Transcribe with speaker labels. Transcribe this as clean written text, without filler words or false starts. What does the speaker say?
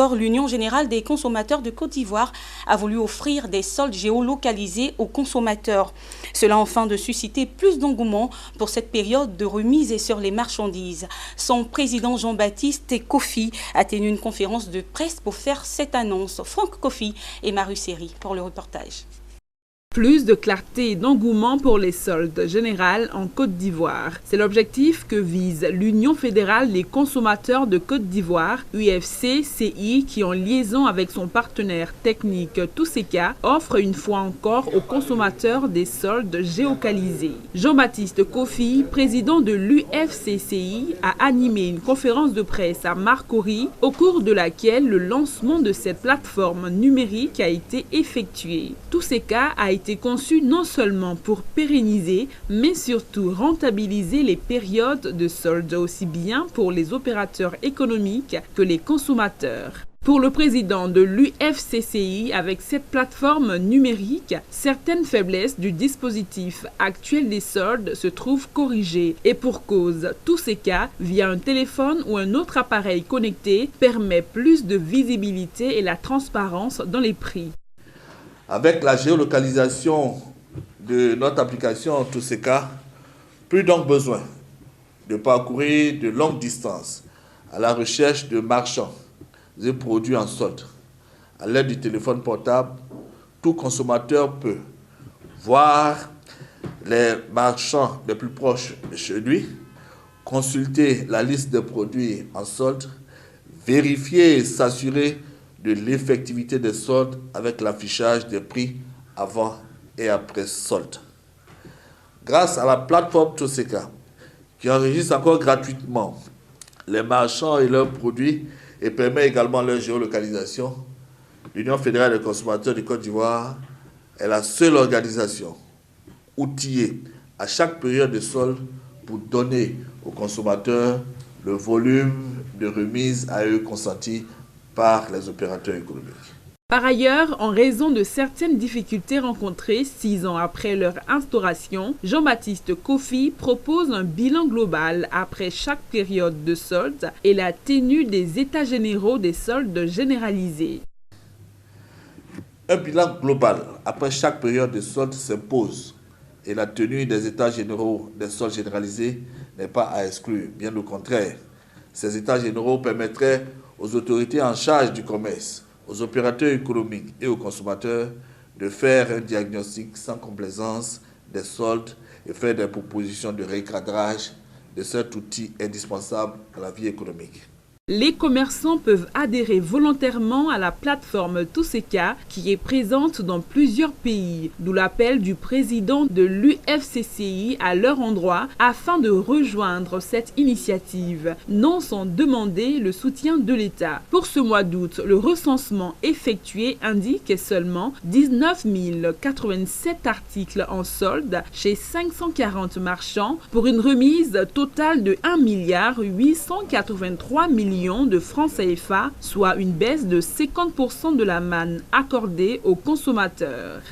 Speaker 1: encore, l'Union générale des consommateurs de Côte d'Ivoire a voulu offrir des soldes géolocalisés aux consommateurs. Cela afin de susciter plus d'engouement pour cette période de remise sur les marchandises. Son président Jean-Baptiste Kofi a tenu une conférence de presse pour faire cette annonce. Franck Kofi et Maru Seri pour le reportage.
Speaker 2: Plus de clarté et d'engouement pour les soldes générales en Côte d'Ivoire. C'est l'objectif que vise l'Union fédérale des consommateurs de Côte d'Ivoire, UFC-CI, qui en liaison avec son partenaire technique Touseka, offre une fois encore aux consommateurs des soldes géolocalisés. Jean-Baptiste Kofi, président de l'UFC-CI, a animé une conférence de presse à Marcory, au cours de laquelle le lancement de cette plateforme numérique a été effectué. Touseka a été conçu non seulement pour pérenniser, mais surtout rentabiliser les périodes de soldes aussi bien pour les opérateurs économiques que les consommateurs. Pour le président de l'UFC-CI, avec cette plateforme numérique, certaines faiblesses du dispositif actuel des soldes se trouvent corrigées. Et pour cause, Touseka, via un téléphone ou un autre appareil connecté, permet plus de visibilité et la transparence dans les prix.
Speaker 3: Avec la géolocalisation de notre application Touseka, plus donc besoin de parcourir de longues distances à la recherche de marchands et produits en solde. À l'aide du téléphone portable, tout consommateur peut voir les marchands les plus proches de chez lui, consulter la liste des produits en solde, vérifier et s'assurer de l'effectivité des soldes avec l'affichage des prix avant et après solde. Grâce à la plateforme Touseka, qui enregistre encore gratuitement les marchands et leurs produits et permet également leur géolocalisation, l'Union fédérale des consommateurs de Côte d'Ivoire est la seule organisation outillée à chaque période de solde pour donner aux consommateurs le volume de remise à eux consenti par les opérateurs économiques.
Speaker 2: Par ailleurs, en raison de certaines difficultés rencontrées 6 ans après leur instauration, Jean-Baptiste Kofi propose un bilan global après chaque période de solde et la tenue des états généraux des soldes généralisés.
Speaker 3: Un bilan global après chaque période de solde s'impose et la tenue des états généraux des soldes généralisés n'est pas à exclure, bien au contraire. Ces états généraux permettraient aux autorités en charge du commerce, aux opérateurs économiques et aux consommateurs de faire un diagnostic sans complaisance des soldes et faire des propositions de recadrage de cet outil indispensable à la vie économique.
Speaker 2: Les commerçants peuvent adhérer volontairement à la plateforme Touseka qui est présente dans plusieurs pays, d'où l'appel du président de l'UFC-CI à leur endroit afin de rejoindre cette initiative, non sans demander le soutien de l'État. Pour ce mois d'août, le recensement effectué indique seulement 19 087 articles en solde chez 540 marchands pour une remise totale de 1,883 milliard de francs CFA, soit une baisse de 50% de la manne accordée aux consommateurs.